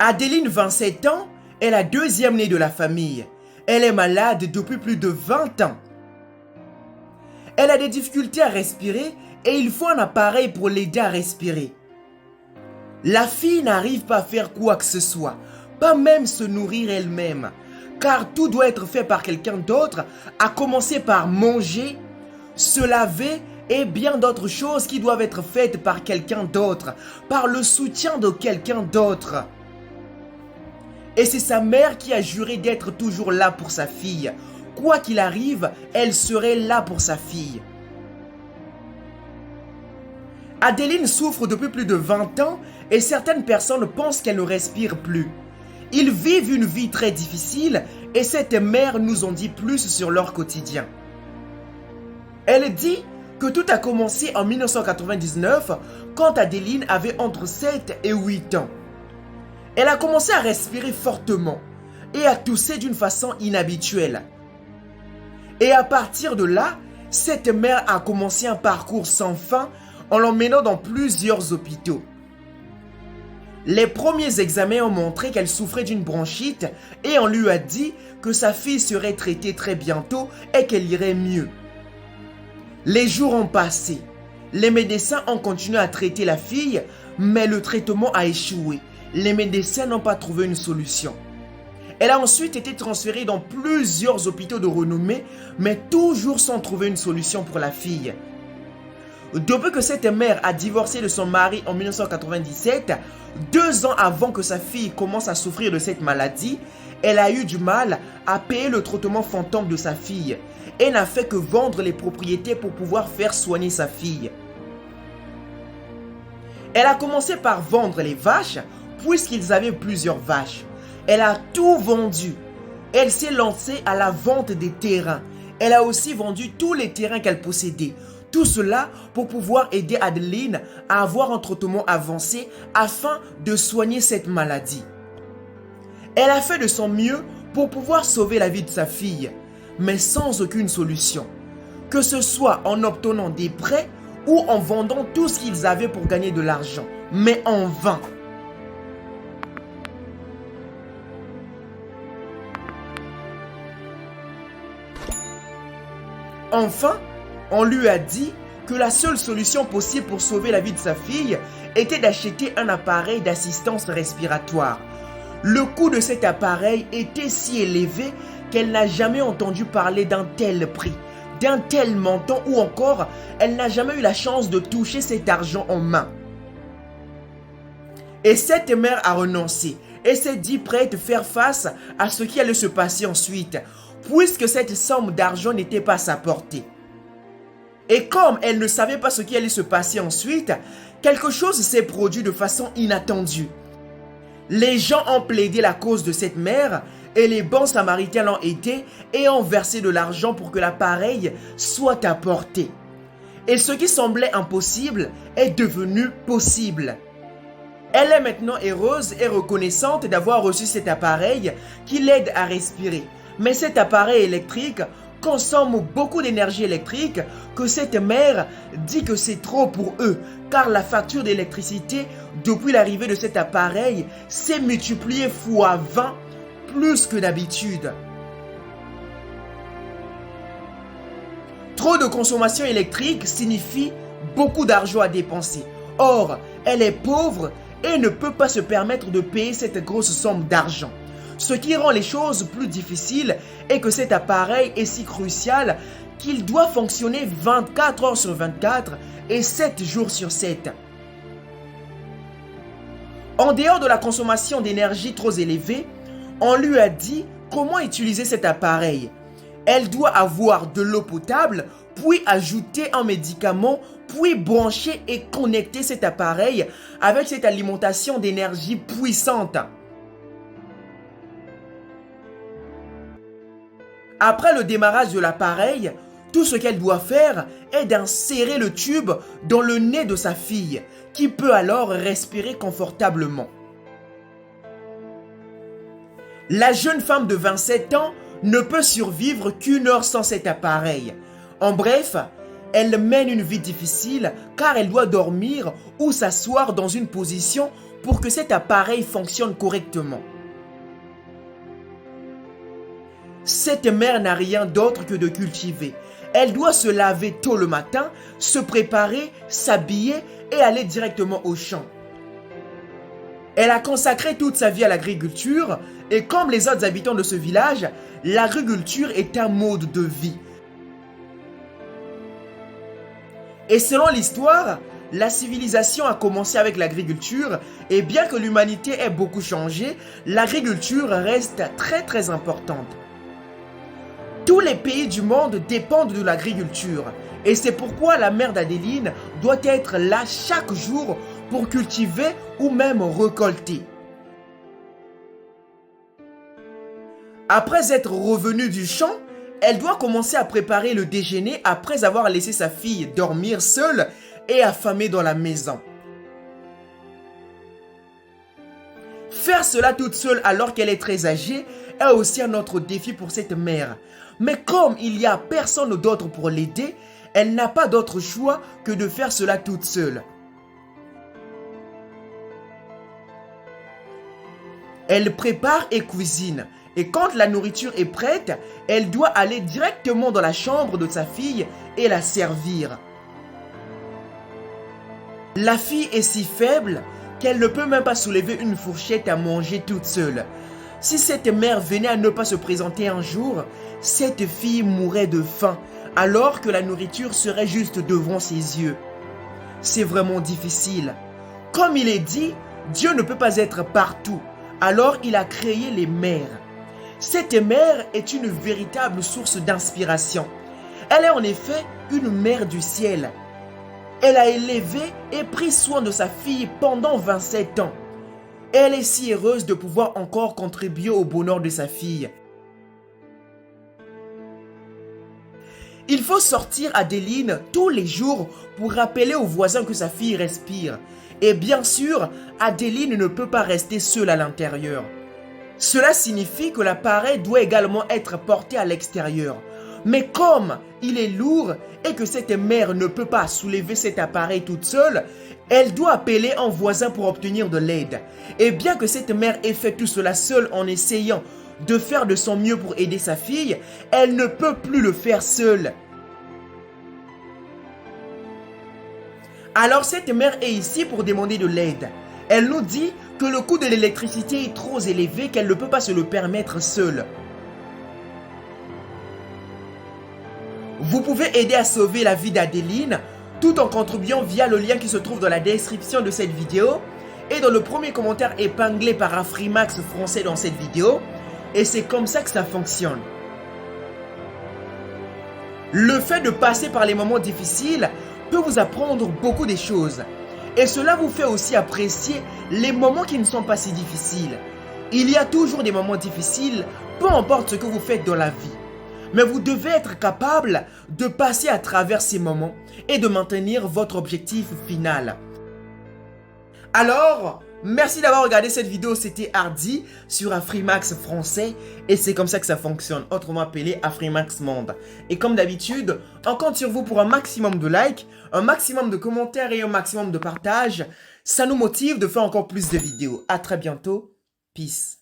Adeline, 27 ans, est la deuxième née de la famille. Elle est malade depuis plus de 20 ans. Elle a des difficultés à respirer et il faut un appareil pour l'aider à respirer. La fille n'arrive pas à faire quoi que ce soit, pas même se nourrir elle-même, car tout doit être fait par quelqu'un d'autre, à commencer par manger, se laver et bien d'autres choses qui doivent être faites par quelqu'un d'autre, par le soutien de quelqu'un d'autre. Et c'est sa mère qui a juré d'être toujours là pour sa fille. Quoi qu'il arrive, elle serait là pour sa fille. Adeline souffre depuis plus de 20 ans et certaines personnes pensent qu'elle ne respire plus. Ils vivent une vie très difficile et cette mère nous en dit plus sur leur quotidien. Elle dit que tout a commencé en 1999 quand Adeline avait entre 7 et 8 ans. Elle a commencé à respirer fortement et à tousser d'une façon inhabituelle. Et à partir de là, cette mère a commencé un parcours sans fin en l'emmenant dans plusieurs hôpitaux. Les premiers examens ont montré qu'elle souffrait d'une bronchite et on lui a dit que sa fille serait traitée très bientôt et qu'elle irait mieux. Les jours ont passé. Les médecins ont continué à traiter la fille, mais le traitement a échoué. Les médecins n'ont pas trouvé une solution. Elle a ensuite été transférée dans plusieurs hôpitaux de renommée, mais toujours sans trouver une solution pour la fille. Depuis que cette mère a divorcé de son mari en 1997, 2 ans avant que sa fille commence à souffrir de cette maladie, elle a eu du mal à payer le traitement fantôme de sa fille et n'a fait que vendre les propriétés pour pouvoir faire soigner sa fille. Elle a commencé par vendre les vaches puisqu'ils avaient plusieurs vaches. Elle a tout vendu. Elle s'est lancée à la vente des terrains. Elle a aussi vendu tous les terrains qu'elle possédait. Tout cela pour pouvoir aider Adeline à avoir un traitement avancé afin de soigner cette maladie. Elle a fait de son mieux pour pouvoir sauver la vie de sa fille, mais sans aucune solution. Que ce soit en obtenant des prêts ou en vendant tout ce qu'ils avaient pour gagner de l'argent, mais en vain. Enfin, on lui a dit que la seule solution possible pour sauver la vie de sa fille était d'acheter un appareil d'assistance respiratoire. Le coût de cet appareil était si élevé qu'elle n'a jamais entendu parler d'un tel prix, d'un tel montant ou encore elle n'a jamais eu la chance de toucher cet argent en main. Et cette mère a renoncé et s'est dit prête à faire face à ce qui allait se passer ensuite, puisque cette somme d'argent n'était pas à sa portée. Et comme elle ne savait pas ce qui allait se passer ensuite, quelque chose s'est produit de façon inattendue. Les gens ont plaidé la cause de cette mère et les bons samaritains l'ont aidé et ont versé de l'argent pour que l'appareil soit apporté. Et ce qui semblait impossible est devenu possible. Elle est maintenant heureuse et reconnaissante d'avoir reçu cet appareil qui l'aide à respirer. Mais cet appareil électrique consomme beaucoup d'énergie électrique que cette mère dit que c'est trop pour eux, car la facture d'électricité depuis l'arrivée de cet appareil s'est multipliée fois 20 plus que d'habitude. Trop de consommation électrique signifie beaucoup d'argent à dépenser. Or, elle est pauvre et ne peut pas se permettre de payer cette grosse somme d'argent. Ce qui rend les choses plus difficiles est que cet appareil est si crucial qu'il doit fonctionner 24 heures sur 24 et 7 jours sur 7. En dehors de la consommation d'énergie trop élevée, on lui a dit comment utiliser cet appareil. Elle doit avoir de l'eau potable, puis ajouter un médicament, puis brancher et connecter cet appareil avec cette alimentation d'énergie puissante. Après le démarrage de l'appareil, tout ce qu'elle doit faire est d'insérer le tube dans le nez de sa fille, qui peut alors respirer confortablement. La jeune femme de 27 ans ne peut survivre qu'1 heure sans cet appareil. En bref, Elle mène une vie difficile car elle doit dormir ou s'asseoir dans une position pour que cet appareil fonctionne correctement. Cette mère n'a rien d'autre que de cultiver. Elle doit se laver tôt le matin, se préparer, s'habiller et aller directement au champ. Elle a consacré toute sa vie à l'agriculture et comme les autres habitants de ce village, l'agriculture est un mode de vie. Et selon l'histoire, la civilisation a commencé avec l'agriculture et bien que l'humanité ait beaucoup changé, l'agriculture reste très importante. Tous les pays du monde dépendent de l'agriculture et c'est pourquoi la mère d'Adeline doit être là chaque jour pour cultiver ou même récolter. Après être revenue du champ, elle doit commencer à préparer le déjeuner après avoir laissé sa fille dormir seule et affamée dans la maison. Faire cela toute seule alors qu'elle est très âgée est aussi un autre défi pour cette mère. Mais comme il n'y a personne d'autre pour l'aider, elle n'a pas d'autre choix que de faire cela toute seule. Elle prépare et cuisine. Et quand la nourriture est prête, elle doit aller directement dans la chambre de sa fille et la servir. La fille est si faible qu'elle ne peut même pas soulever une fourchette à manger toute seule. Si cette mère venait à ne pas se présenter un jour, cette fille mourrait de faim alors que la nourriture serait juste devant ses yeux. C'est vraiment difficile. Comme il est dit, Dieu ne peut pas être partout, alors il a créé les mères. Cette mère est une véritable source d'inspiration. Elle est en effet une mère du ciel. Elle a élevé et pris soin de sa fille pendant 27 ans. Elle est si heureuse de pouvoir encore contribuer au bonheur de sa fille. Il faut sortir Adeline tous les jours pour rappeler aux voisins que sa fille respire. Et bien sûr, Adeline ne peut pas rester seule à l'intérieur. Cela signifie que l'appareil doit également être porté à l'extérieur. Mais comme il est lourd et que cette mère ne peut pas soulever cet appareil toute seule, elle doit appeler un voisin pour obtenir de l'aide. Et bien que cette mère ait fait tout cela seule en essayant de faire de son mieux pour aider sa fille, elle ne peut plus le faire seule. Alors cette mère est ici pour demander de l'aide. Elle nous dit que le coût de l'électricité est trop élevé qu'elle ne peut pas se le permettre seule. Vous pouvez aider à sauver la vie d'Adeline tout en contribuant via le lien qui se trouve dans la description de cette vidéo et dans le premier commentaire épinglé par Afrimax français dans cette vidéo. Et c'est comme ça que ça fonctionne. Le fait de passer par les moments difficiles peut vous apprendre beaucoup de choses. Et cela vous fait aussi apprécier les moments qui ne sont pas si difficiles. Il y a toujours des moments difficiles, peu importe ce que vous faites dans la vie. Mais vous devez être capable de passer à travers ces moments et de maintenir votre objectif final. Alors, merci d'avoir regardé cette vidéo, c'était Hardy sur Afrimax français et c'est comme ça que ça fonctionne, autrement appelé Afrimax Monde. Et comme d'habitude, on compte sur vous pour un maximum de likes, un maximum de commentaires et un maximum de partages. Ça nous motive de faire encore plus de vidéos. À très bientôt, peace.